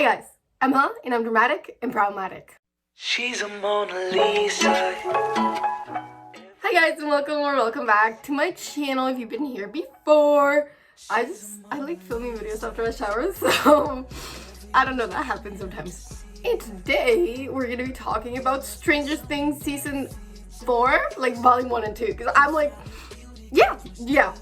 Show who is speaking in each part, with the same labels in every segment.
Speaker 1: Hi guys, I'm Huh, and I'm dramatic and problematic.
Speaker 2: She's a Mona Lisa.
Speaker 1: Hi guys, and welcome back to my channel if you've been here before. I like filming videos after I shower, so I don't know, that happens sometimes. And today we're gonna be talking about Stranger Things season 4, like volume 1 and 2, because I'm like, yeah,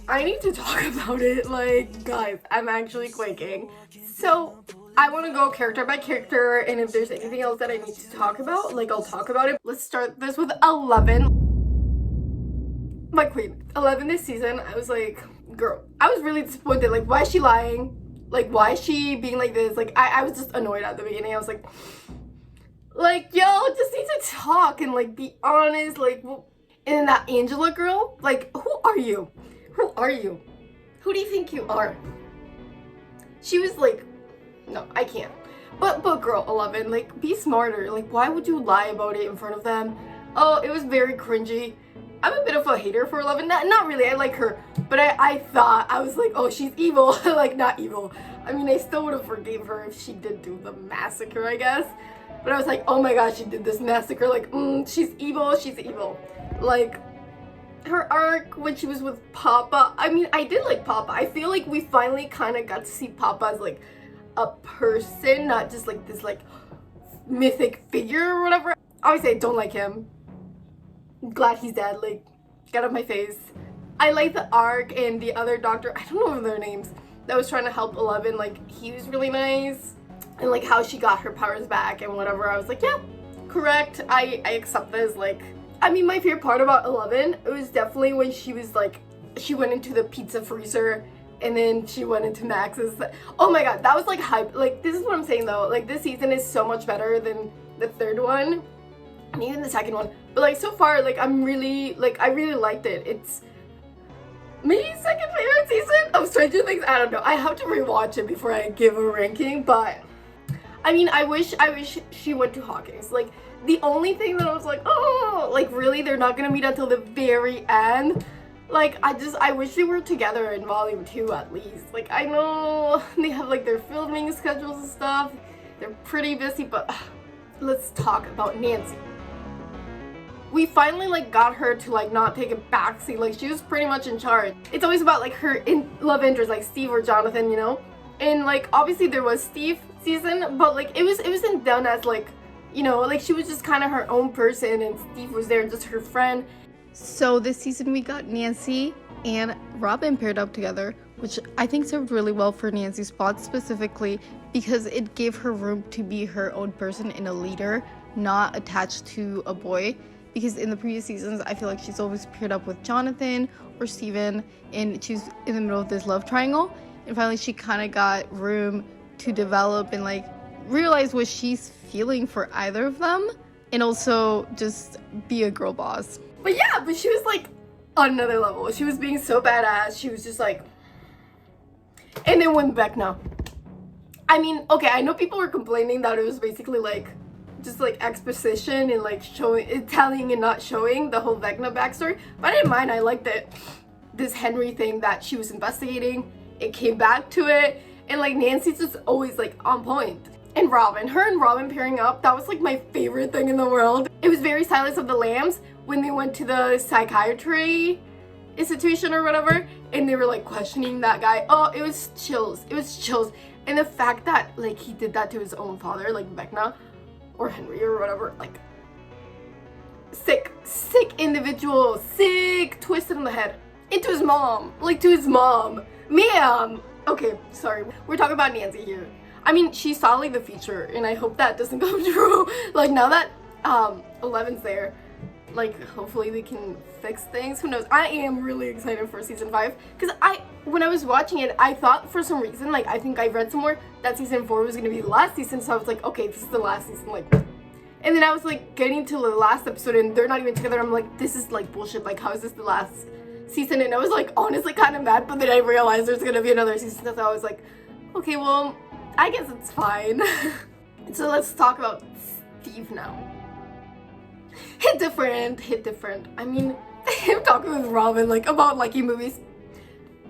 Speaker 1: I need to talk about it. Like, guys, I'm actually quaking. So I want to go character by character, and if there's anything else that I need to talk about, like, I'll talk about it. Let's start this with 11. My queen. 11 this season, I was like, girl, I was really disappointed. Like, why is she lying? Like, why is she being like this? Like, I was just annoyed at the beginning. I was like, yo, just need to talk and, like, be honest. Like, well, and then that Angela girl, like, who are you? Who are you? Who do you think you are? She was like, no, I can't. But girl, 11, like, be smarter. Like, why would you lie about it in front of them? Oh, it was very cringy. I'm a bit of a hater for 11. Not really, I like her. But I thought, I was like, oh, she's evil. Like, not evil. I mean, I still would have forgave her if she did do the massacre, I guess. But I was like, oh my gosh, she did this massacre. Like, she's evil, she's evil. Like, her arc when she was with Papa. I mean, I did like Papa. I feel like we finally kind of got to see Papa as, like, a person, not just, like, this, like, mythic figure or whatever. Obviously, I don't like him. I'm glad he's dead. Like, get out of my face. I like the arc and the other doctor. I don't know their names. That was trying to help 11. Like, he was really nice. And, like, how she got her powers back and whatever. I was like, yeah, correct. I accept this. Like, I mean, my favorite part about 11, it was definitely when she was, like, she went into the pizza freezer and then she went into Max's. Oh my god, that was, like, hype. Like, this is what I'm saying, though. Like, this season is so much better than the third one and even the second one. But, like, so far, like, I'm really, like, I really liked it. It's maybe second favorite season of Stranger Things. I don't know. I have to rewatch it before I give a ranking, but I mean, I wish she went to Hawkins. Like, the only thing that I was like, oh, like, really, they're not gonna meet until the very end. Like, I wish they were together in volume 2 at least. Like, I know they have, like, their filming schedules and stuff. They're pretty busy, but let's talk about Nancy. We finally, like, got her to, like, not take a backseat. Like, she was pretty much in charge. It's always about, like, her love interest, like Steve or Jonathan, you know? And, like, obviously there was Steve season, but, like, it wasn't done as, like, you know, like, she was just kind of her own person and Steve was there just her friend. So this season we got Nancy and Robin paired up together, which I think served really well for Nancy's spot specifically because it gave her room to be her own person and a leader, not attached to a boy. Because in the previous seasons, I feel like she's always paired up with Jonathan or Steven, and she's in the middle of this love triangle. And finally, she kind of got room to develop and, like, realize what she's feeling for either of them, and also just be a girl boss. But yeah, but she was, like, on another level. She was being so badass. She was just like, and then when Vecna. I mean, okay, I know people were complaining that it was basically, like, just, like, exposition and, like, telling and not showing the whole Vecna backstory, but I didn't mind. I liked it. This Henry thing that she was investigating, it came back to it, and, like, Nancy's just always, like, on point. And Robin, her and Robin pairing up, that was, like, my favorite thing in the world. It was very Silence of the Lambs when they went to the psychiatry institution or whatever, and they were, like, questioning that guy. Oh, it was chills. It was chills. And the fact that, like, he did that to his own father, like Vecna or Henry or whatever, like, sick individual, sick, twisted in the head. Into his mom, like, to his mom. Ma'am. Okay, sorry. We're talking about Nancy here. I mean, she saw, like, the future, and I hope that doesn't come true. Like, now that 11's there, like, hopefully they can fix things. Who knows? I am really excited for season 5, because when I was watching it, I thought for some reason, like, I think I read somewhere that season 4 was gonna be the last season, so I was like, okay, this is the last season, like. And then I was, like, getting to the last episode, and they're not even together. I'm like, this is, like, bullshit. Like, how is this the last season? And I was, like, honestly kind of mad, but then I realized there's gonna be another season, so I was like, okay, well, I guess it's fine. So let's talk about Steve now. Hit different. I mean, him talking with Robin, like, about liking movies.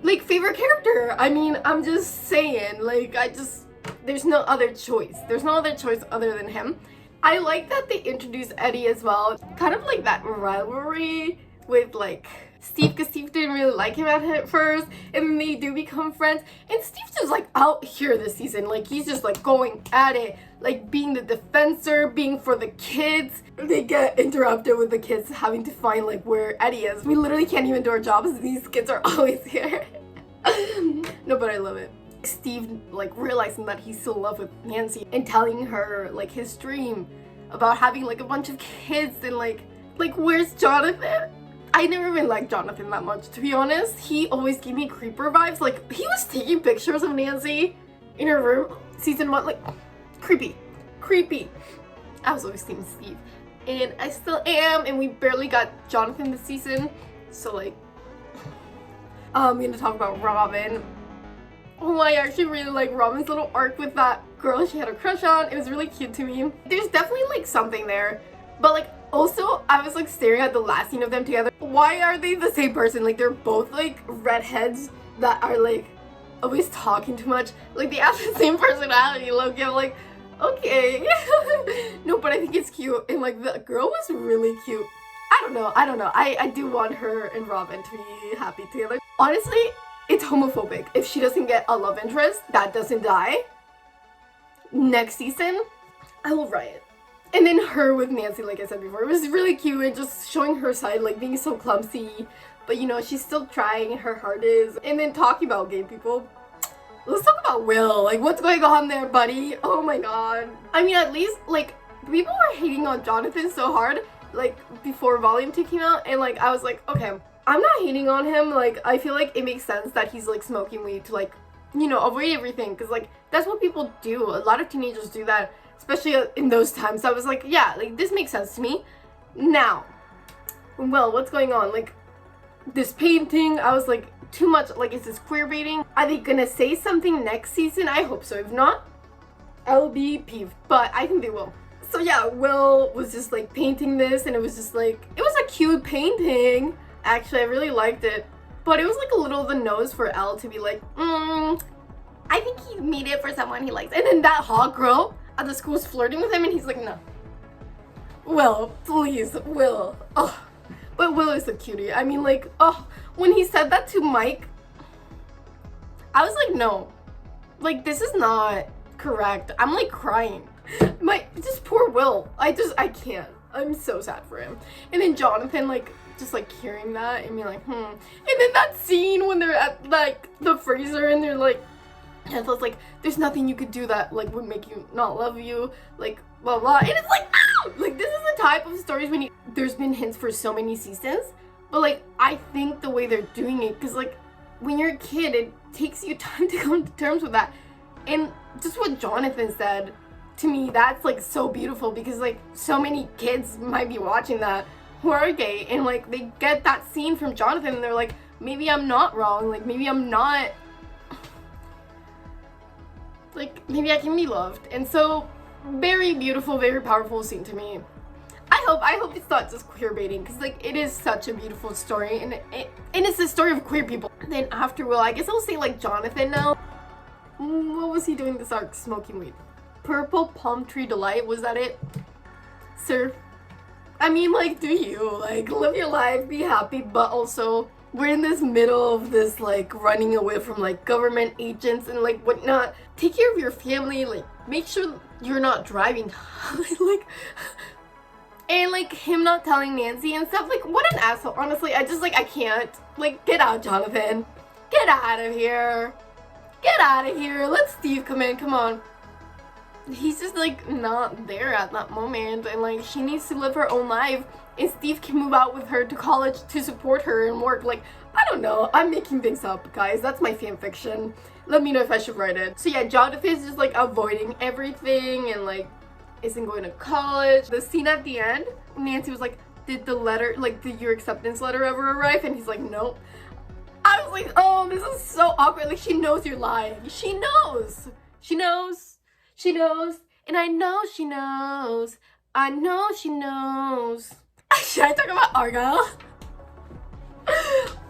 Speaker 1: Like, favorite character. I mean, I'm just saying, like, I just, there's no other choice. There's no other choice other than him. I like that they introduced Eddie as well. Kind of like that rivalry with like Steve, because Steve didn't really like him at first, and then they do become friends. And Steve's just like out here this season. Like he's just like going at it, like being the defensor, being for the kids. They get interrupted with the kids having to find like where Eddie is. We literally can't even do our jobs. These kids are always here. No, but I love it. Steve like realizing that he's still in love with Nancy and telling her like his dream about having like a bunch of kids, and like where's Jonathan? I never even liked Jonathan that much, to be honest. He always gave me creeper vibes. Like he was taking pictures of Nancy in her room season 1, like creepy. I was always team Steve, and I still am, and we barely got Jonathan this season, so like I'm gonna talk about Robin. Oh, I actually really like Robin's little arc with that girl she had a crush on. It was really cute to me. There's definitely like something there, but like also I was like staring at the last scene of them together. Why are they the same person? Like they're both like redheads that are like always talking too much. Like they have the same personality. Loki, I'm like, okay. No, but I think it's cute, and like the girl was really cute. I don't know. I do want her and Robin to be happy together. Honestly, it's homophobic if she doesn't get a love interest that doesn't die next season. I will riot. And then her with Nancy, like I said before, it was really cute, and just showing her side, like being so clumsy, but you know, she's still trying, her heart is. And then talking about gay people, let's talk about Will. Like, what's going on there, buddy? Oh my god. I mean, at least like people were hating on Jonathan so hard like before Volume 2 came out, and like I was like, okay, I'm not hating on him. Like I feel like it makes sense that he's like smoking weed to like, you know, avoid everything, because like that's what people do. A lot of teenagers do that, especially in those times. So I was like, yeah, like this makes sense to me. Now, well, what's going on? Like this painting, I was like, too much. Like, is this queer baiting? Are they gonna say something next season? I hope so. If not, I'll be peeved, but I think they will. So yeah, Will was just like painting this, and it was just like, it was a cute painting. Actually, I really liked it, but it was like a little the nose for Elle to be like, I think he made it for someone he likes. And then that hot girl at the school is flirting with him, and he's like, no. Will, please, Will. Oh, but Will is a cutie. I mean, like, oh, when he said that to Mike, I was like, no, like this is not correct. I'm like crying. Just poor Will. I can't. I'm so sad for him. And then Jonathan, like, just like hearing that and being like, And then that scene when they're at like the freezer and they're like, and so it's like, there's nothing you could do that like would make you not love you, like blah blah. And it's like, ow! Like this is the type of stories when there's been hints for so many seasons, but like I think the way they're doing it, because like when you're a kid, it takes you time to come to terms with that. And just what Jonathan said, to me, that's like so beautiful, because like so many kids might be watching that who are gay, and like they get that scene from Jonathan and they're like, maybe I'm not wrong, like maybe I'm not, like maybe I can be loved. And so very beautiful, very powerful scene to me. I hope it's not just queer baiting, because like it is such a beautiful story, and it's the story of queer people. And then after Will, I guess I'll say like Jonathan now. What was he doing this arc? Smoking weed. Purple Palm Tree Delight, was that it? Sir, I mean, like, do you, like, live your life, be happy, but also, we're in this middle of this, like, running away from, like, government agents and, like, whatnot. Take care of your family, like, make sure you're not driving, like, and, like, him not telling Nancy and stuff, like, what an asshole. Honestly, I can't. Like, get out, Jonathan. Get out of here. Get out of here. Let Steve come in, come on. He's just like not there at that moment, and like she needs to live her own life, and Steve can move out with her to college to support her and work. Like, I don't know, I'm making things up, guys. That's my fan fiction. Let me know if I should write it. So yeah, Jonathan's just like avoiding everything and like isn't going to college. The scene at the end, Nancy was like, did your acceptance letter ever arrive? And he's like, nope. I was like, oh, this is so awkward. Like, she knows you're lying. She knows, and I know she knows. I know she knows. Should I talk about Argyle?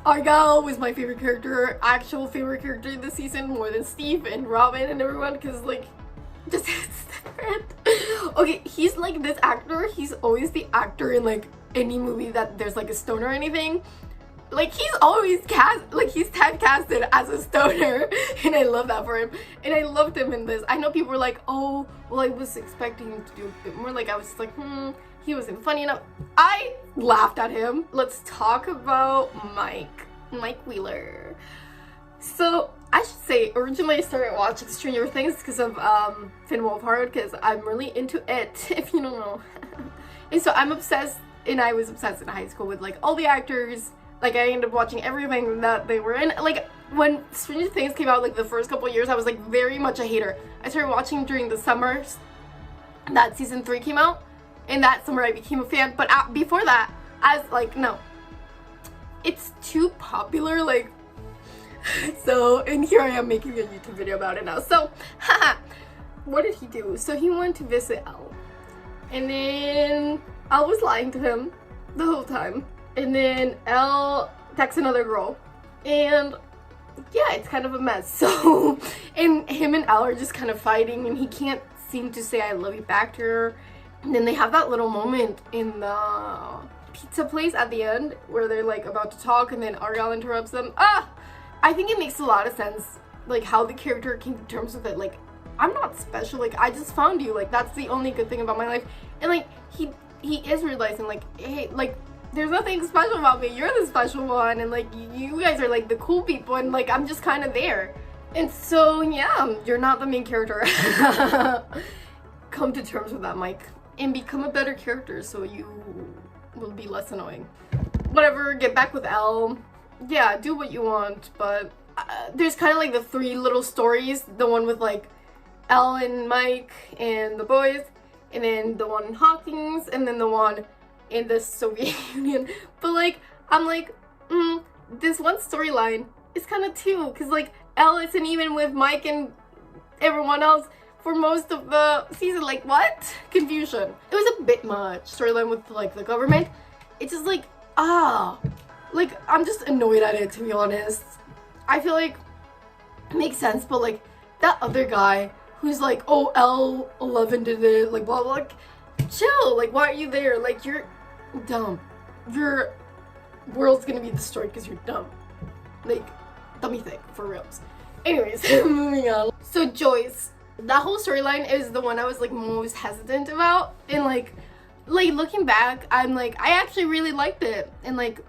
Speaker 1: Argyle was my favorite character, actual favorite character this season, more than Steve and Robin and everyone, because like, just it's different. Okay, he's like this actor, he's always the actor in like any movie that there's like a stoner or anything. Like he's always cast, like he's typecasted as a stoner, and I love that for him. And I loved him in this. I know people were like, oh, well, I was expecting him to do a bit more. Like I was just like, he wasn't funny enough. I laughed at him. Let's talk about Mike Wheeler. So I should say, originally I started watching Stranger Things because of Finn Wolfhard, because I'm really into it, if you don't know. And so I'm obsessed, and I was obsessed in high school with like all the actors. Like I ended up watching everything that they were in. Like when Stranger Things came out, like the first couple of years, I was like very much a hater. I started watching during the summers that season 3 came out, and that summer I became a fan. But before that, I was like, no, it's too popular. Like, so, and here I am making a YouTube video about it now. So, what did he do? So he went to visit Elle, and then Elle was lying to him the whole time. And then Elle texts another girl, and yeah, it's kind of a mess. So, and him and Elle are just kind of fighting, and he can't seem to say I love you back to her. And then they have that little moment in the pizza place at the end where they're like about to talk, and then Argyle interrupts them. I think it makes a lot of sense, like how the character came to terms with it. Like, I'm not special, like I just found you, like that's the only good thing about my life. And like he is realizing like, hey, like there's nothing special about me, you're the special one, and like you guys are like the cool people, and like I'm just kind of there. And so yeah, you're not the main character. Come to terms with that, Mike, and become a better character so you will be less annoying. Whatever, get back with Elle. Yeah, do what you want, but there's kind of like the 3 little stories, the one with like Elle and Mike and the boys, and then the one in Hawkins, and then the one in the Soviet Union. But like I'm like, this one storyline is kind of too, because like Elle isn't even with Mike and everyone else for most of the season. Like, what? Confusion. It was a bit much storyline with like the government. It's just like, like I'm just annoyed at it, to be honest. I feel like it makes sense, but like that other guy who's like, oh, L11 did it, like blah blah, like chill, like why are you there? Like you're dumb, your world's gonna be destroyed because you're dumb, like dummy thing, for reals. Anyways, moving on. So Joyce, that whole storyline is the one I was like most hesitant about, and like looking back, I'm like, I actually really liked it. And like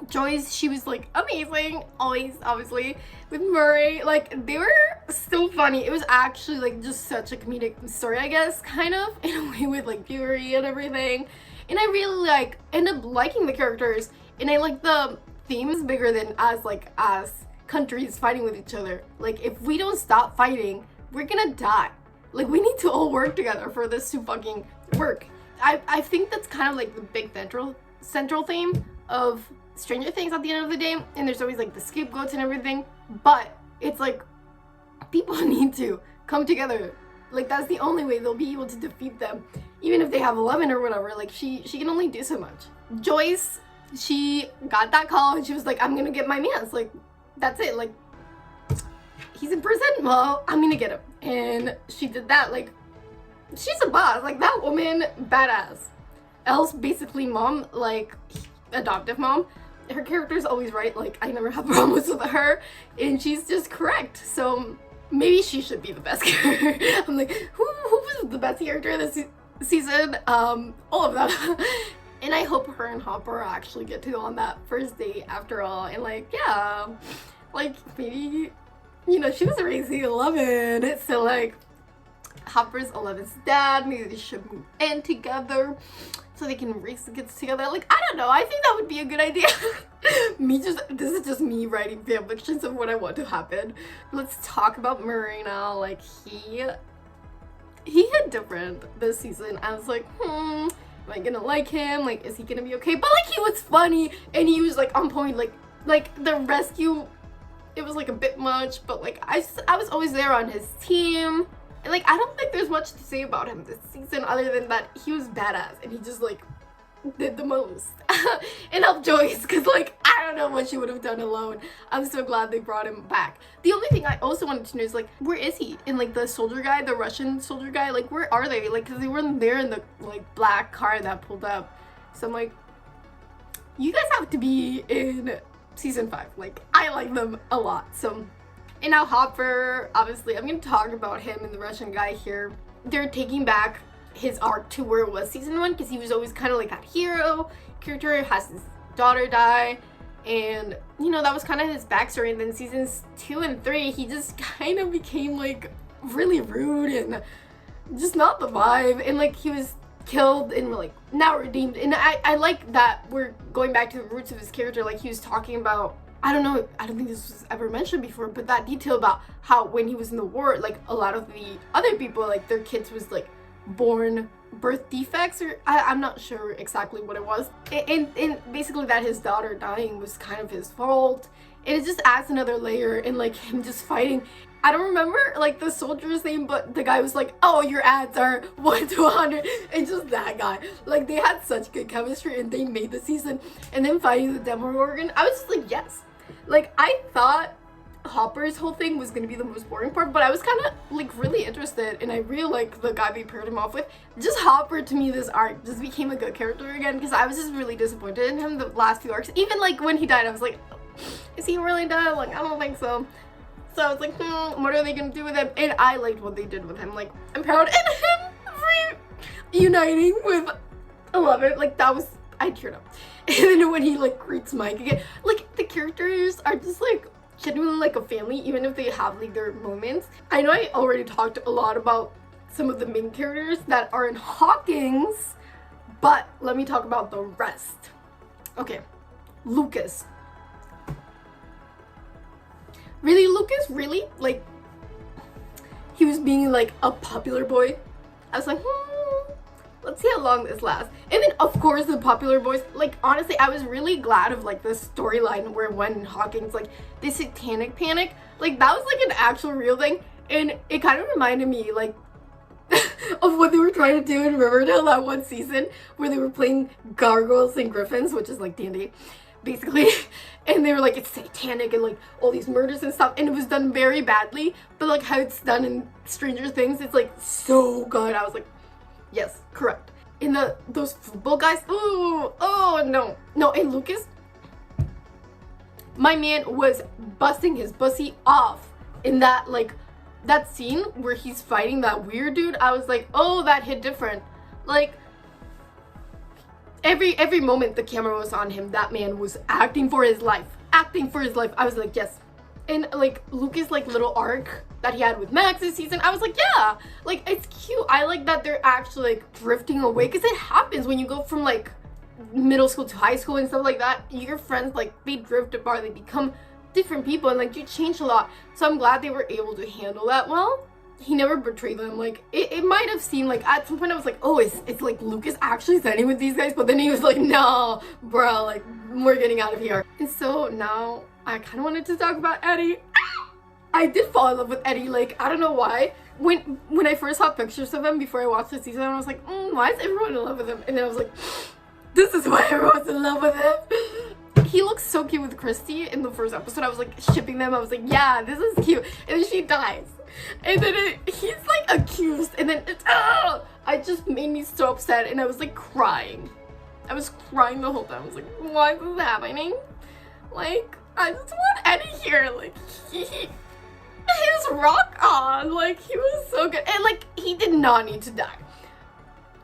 Speaker 1: Joyce, she was like amazing, always, obviously, with Murray. Like they were so funny. It was actually like just such a comedic story, I guess, kind of in a way, with like Fury and everything. And I really like end up liking the characters, and I like the themes bigger than as countries fighting with each other. Like if we don't stop fighting, we're gonna die. Like we need to all work together for this to fucking work. I think that's kind of like the big central theme of Stranger Things at the end of the day. And there's always like the scapegoats and everything, but it's like people need to come together. Like that's the only way they'll be able to defeat them, even if they have 11 or whatever. Like she can only do so much. Joyce, she got that call and she was like, I'm gonna get my man's, like that's it, like he's in prison, well I'm gonna get him. And she did that. Like she's a boss, like that woman, badass. Elle's basically mom, like adoptive mom. Her character's always right, like I never have problems with her, and she's just correct. So maybe she should be the best character. I'm like, who was the best character this season? All of them. And I hope her and Hopper actually get to go on that first date after all. And like, yeah, like maybe, you know, she was raising 11, so like Hopper's 11's dad, maybe they should move in together so they can raise the kids together. Like, I don't know, I think that would be a good idea. This is just me writing fan fictions of what I want to happen. Let's talk about Murray now. Like he hit different this season. I was like, am I gonna like him? Like, is he gonna be okay? But like he was funny and he was like on point. Like the rescue, it was like a bit much, but like I was always there on his team. And like I don't think there's much to say about him this season other than that he was badass and he just like did the most. And helped Joyce, because like I don't know what she would have done alone. I'm so glad they brought him back. The only thing I also wanted to know is like, where is he? And like the soldier guy, the Russian soldier guy, like where are they? Like, cause they weren't there in the like black car that pulled up. So I'm like, you guys have to be in season 5. Like, I like them a lot. So, and now Hopper, obviously, I'm gonna talk about him and the Russian guy here. They're taking back his arc to where it was season 1, because he was always kind of like that hero character, has his daughter die, and you know, that was kind of his backstory. And then seasons 2 and 3, he just kind of became like really rude and just not the vibe, and like he was killed and like now redeemed. And I like that we're going back to the roots of his character. Like he was talking about, I don't know, I don't think this was ever mentioned before, but that detail about how when he was in the war, like a lot of the other people, like their kids was like born birth defects, or I'm not sure exactly what it was, and basically that his daughter dying was kind of his fault. And it just adds another layer, and like him just fighting. I don't remember like the soldier's name, but the guy was like, oh, your ads are 1 to 100, and just that guy, like they had such good chemistry and they made the season. And then fighting the Demogorgon, I was just like, yes. Like I thought Hopper's whole thing was gonna be the most boring part, but I was kind of like really interested, and I really like the guy they paired him off with. Just Hopper, to me, this arc just became a good character again, because I was just really disappointed in him the last few arcs. Even like when he died, I was like, is he really dead? Like I don't think so. So I was like, what are they gonna do with him? And I liked what they did with him. Like, I'm proud of him reuniting with 11. Like, that was, I teared up. And then when he like greets Mike again, like the characters are just like genuinely like a family, even if they have like their moments. I know I already talked a lot about some of the main characters that are in Hawkins, but let me talk about the rest. Okay, Lucas. Really, Lucas, really? Like, he was being like a popular boy. I was like, let's see how long this lasts. And then, of course, the popular boys, like, honestly, I was really glad of like the storyline where when Hawkins, like, the satanic panic, like, that was like an actual real thing. And it kind of reminded me, like, of what they were trying to do in Riverdale that one season where they were playing gargoyles and griffins, which is like D&D. Basically, and they were like, it's satanic and like all these murders and stuff, and it was done very badly, but like how it's done in Stranger Things, it's like so good. I was like, yes, correct. In those football guys, oh no, and Lucas, my man was busting his bussy off in that like that scene where he's fighting that weird dude. I was like, oh, that hit different. Like every moment the camera was on him, that man was acting for his life. I was like, yes. And like Lucas' like little arc that he had with Max this season, I was like, yeah, like it's cute. I like that they're actually like drifting away, because it happens when you go from like middle school to high school and stuff like that. Your friends, like, they drift apart, they become different people, and like you change a lot. So I'm glad they were able to handle that well. He never betrayed them. Like it might have seemed like at some point I was like, oh, it's like Lucas actually standing with these guys, but then he was like, no bro, like we're getting out of here. And so now I kind of wanted to talk about Eddie. I did fall in love with Eddie. Like, I don't know why. When I first saw pictures of him before I watched the season, I was like, why is everyone in love with him? And then I was like, this is why everyone's in love with him. He looks so cute with Christy in the first episode. I was like shipping them. I was like, yeah, this is cute. And then she dies. And then he's like accused. And then it just made me so upset. And I was like crying. I was crying the whole time. I was like, why is this happening? Like, I just want Eddie here. Like, his rock on. Like, he was so good. And like, he did not need to die.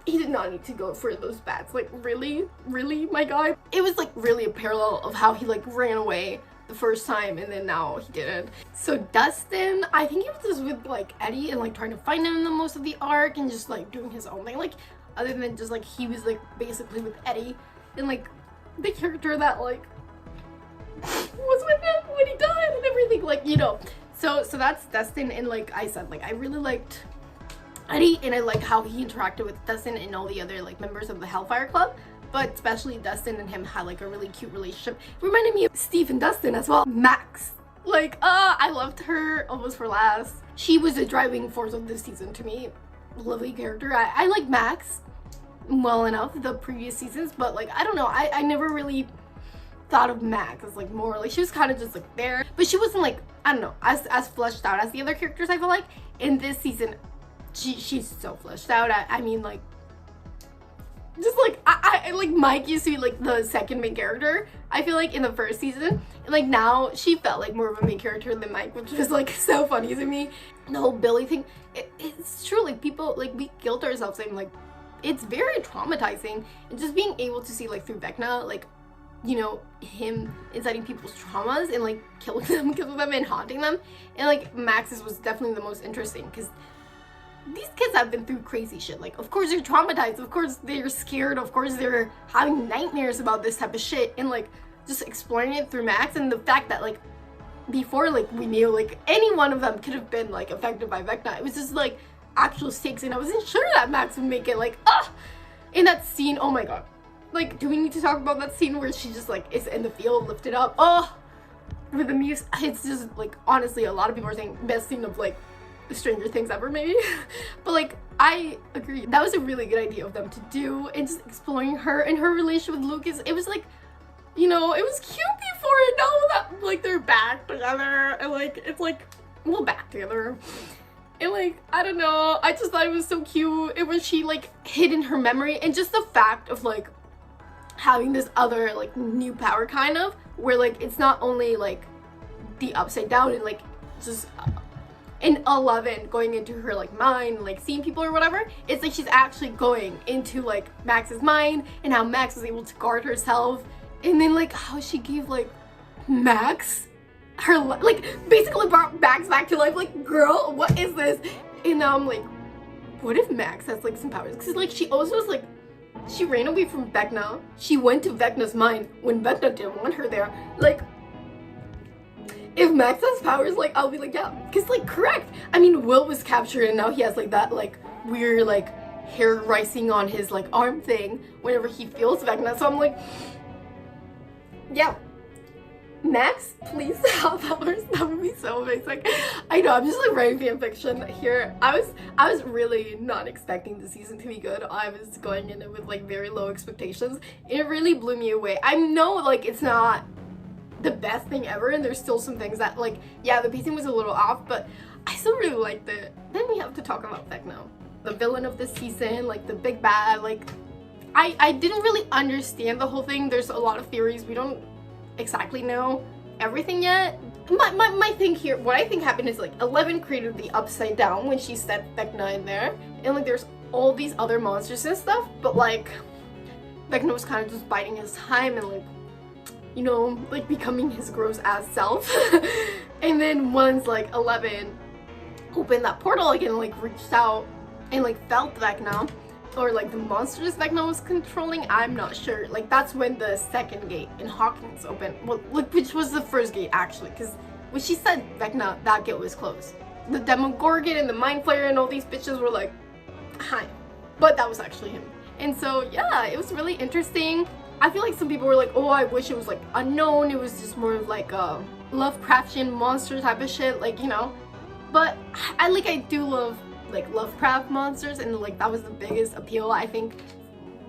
Speaker 1: He did not need to go for those bats. Like, really, my guy. It was like really a parallel of how he like ran away the first time and then now he didn't. So Dustin, I think he was just with like Eddie and like trying to find him in the most of the arc and just like doing his own thing. Like, other than just like he was like basically with Eddie and like the character that like was with him when he died and everything, like, you know. So that's Dustin. And like I said, like I really liked Eddie, and I like how he interacted with Dustin and all the other like members of the Hellfire Club, but especially Dustin and him had like a really cute relationship. It reminded me of Steve and Dustin as well. Max, like I loved her almost for last. She was the driving force of this season to me. Lovely character. I like Max well enough the previous seasons, but like I don't know, I never really thought of Max as like more like she was kind of just like there, but she wasn't like, I don't know, as fleshed out as the other characters. I feel like in this season she's so fleshed out. I mean, like, just like I like Mike used to be like the second main character, I feel like, in the first season, and like now she felt like more of a main character than Mike, which was like so funny to me. The whole Billy thing, it's true, like people, like we guilt ourselves saying like it's very traumatizing, and just being able to see like through Vecna, like, you know, him inciting people's traumas and like killing them and haunting them. And like Max's was definitely the most interesting, because these kids have been through crazy shit. Like, of course they're traumatized, of course they're scared, of course they're having nightmares about this type of shit, and like just exploring it through Max. And the fact that like before, like, we knew like any one of them could have been like affected by Vecna, it was just like actual stakes, and I wasn't sure that Max would make it. Like, in that scene, oh my god, like, do we need to talk about that scene where she just like is in the field lifted up, with the music? It's just like, honestly, a lot of people are saying best scene of like Stranger Things ever, maybe. But like, I agree, that was a really good idea of them to do, and just exploring her and her relationship with Lucas. It was like, you know, it was cute before, and now that like they're back together, and like it's like, well, back together, and like, I don't know, I just thought it was so cute. It was, she like hid in her memory, and just the fact of like having this other like new power, kind of, where like it's not only like the upside down and like just in 11 going into her like mind, like seeing people or whatever. It's like she's actually going into like Max's mind, and how Max was able to guard herself, and then like how she gave like Max her like basically brought Max back to life. Like, girl, what is this? And now I'm like, what if Max has like some powers? Because like she also was like, she ran away from Vecna, she went to Vecna's mind when Vecna didn't want her there. Like, if Max has powers, like, I'll be like, yeah, because like, correct. I mean, Will was captured, and now he has like that like weird like hair rising on his like arm thing whenever he feels Vecna. So I'm like, yeah, Max, please have powers. That would be so amazing. I know, I'm just like writing fan fiction here. I was really not expecting the season to be good. I was going in it with like very low expectations. It really blew me away. I know like it's not the best thing ever, and there's still some things that like, yeah, the pacing was a little off, but I still really liked it. Then we have to talk about Vecna, the villain of this season, like the big bad. Like, I didn't really understand the whole thing. There's a lot of theories. We don't exactly know everything yet. My thing here, what I think happened is like 11 created the upside down when she set Vecna in there, and like there's all these other monsters and stuff, but like Vecna was kind of just biding his time and like, you know, like becoming his gross ass self. And then once like 11 opened that portal again, like reached out and like felt Vecna, or like the monsters Vecna was controlling, I'm not sure. Like, that's when the second gate in Hawkins opened. Well, like, which was the first gate actually, because when she said Vecna, that gate was closed. The Demogorgon and the Mind Flayer and all these bitches were like, hi. But that was actually him. And so yeah, it was really interesting. I feel like some people were like, oh, I wish it was like unknown, it was just more of like a Lovecraftian monster type of shit, like, you know. But I do love like Lovecraft monsters, and like that was the biggest appeal, I think,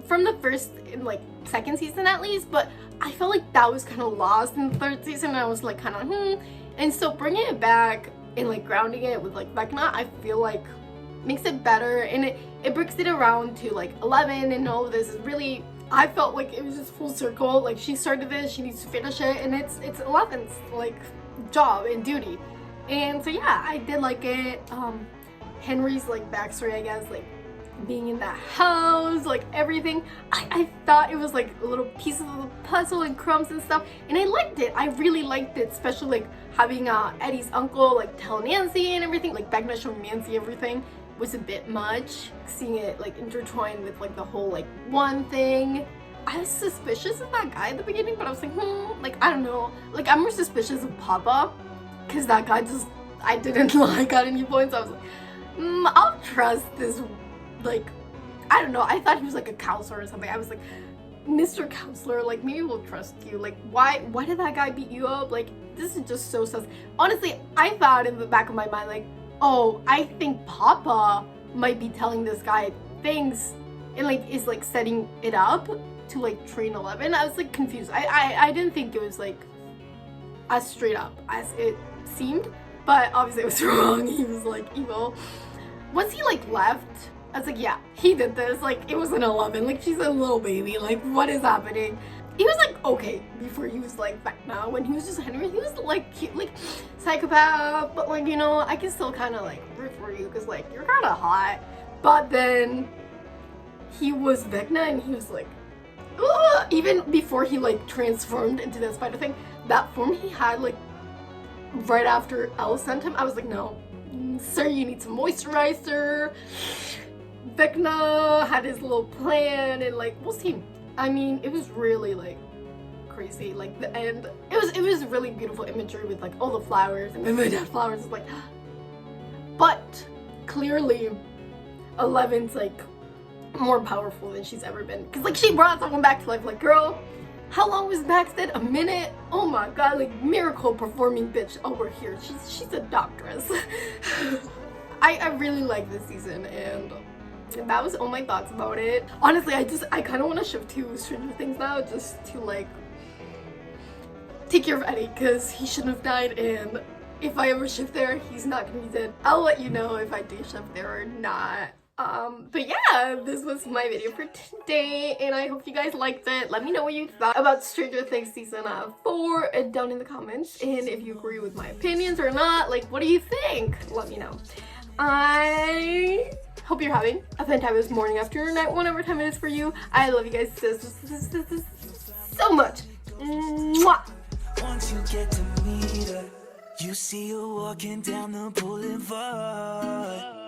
Speaker 1: from the first and like second season at least. But I felt like that was kind of lost in the third season, and I was like kind of and so bringing it back and like grounding it with like Vecna, I feel like makes it better, and it brings it around to like 11, and all of this is really, I felt like it was just full circle. Like, she started this, she needs to finish it, and it's 11's like job and duty. And so yeah, I did like it. Henry's like backstory, I guess, like being in that house, like everything, I thought it was like little pieces of the puzzle and crumbs and stuff, and I liked it. I really liked it, especially like having Eddie's uncle like tell Nancy and everything, like Vecna showing Nancy everything was a bit much. Seeing it like intertwined with like the whole like one thing, I was suspicious of that guy at the beginning, but I was like, like, I don't know, like I'm more suspicious of Papa, because that guy just, I didn't like at any points. I was like, I'll trust this, like, I don't know, I thought he was like a counselor or something. I was like, Mr. Counselor, like, maybe we'll trust you. Like, why did that guy beat you up? Like, this is just so sus. Honestly, I thought in the back of my mind, like, oh, I think Papa might be telling this guy things and like is like setting it up to like train 11. I was like confused. I didn't think it was like as straight up as it seemed, but obviously I was wrong. He was like evil. Once he like left, I was like, yeah, he did this. Like, it was an 11. Like, she's a little baby. Like, what is happening? He was like okay before he was like Vecna. When he was just Henry, he was like cute, like psychopath, but like, you know, I can still kind of like root for you because like you're kind of hot. But then he was Vecna and he was like, ugh! Even before he like transformed into that spider thing, that form he had like right after Elle sent him, I was like, no, sir, you need some moisturizer. Vecna had his little plan and like, we'll see. I mean, it was really like crazy, like the end. It was really beautiful imagery with like all the flowers and then the dead flowers. Like, but clearly 11's like more powerful than she's ever been, because like she brought someone back to life. Like, girl, how long was Max dead? A minute? Oh my god, like miracle performing bitch over here. She's a doctress. I really like this season, and that was all my thoughts about it. Honestly, I kind of want to shift to Stranger Things now, just to like take care of Eddie, because he shouldn't have died, and if I ever shift there, he's not gonna be dead. I'll let you know if I do shift there or not. But yeah, this was my video for today, and I hope you guys liked it. Let me know what you thought about Stranger Things season 4 down in the comments, and if you agree with my opinions or not. Like, what do you think? Let me know. I hope you're having a fantabulous morning, afternoon, night, whatever time it is for you. I love you guys so much. Mwah!
Speaker 2: Once you get to meet her, you see her walking down the boulevard.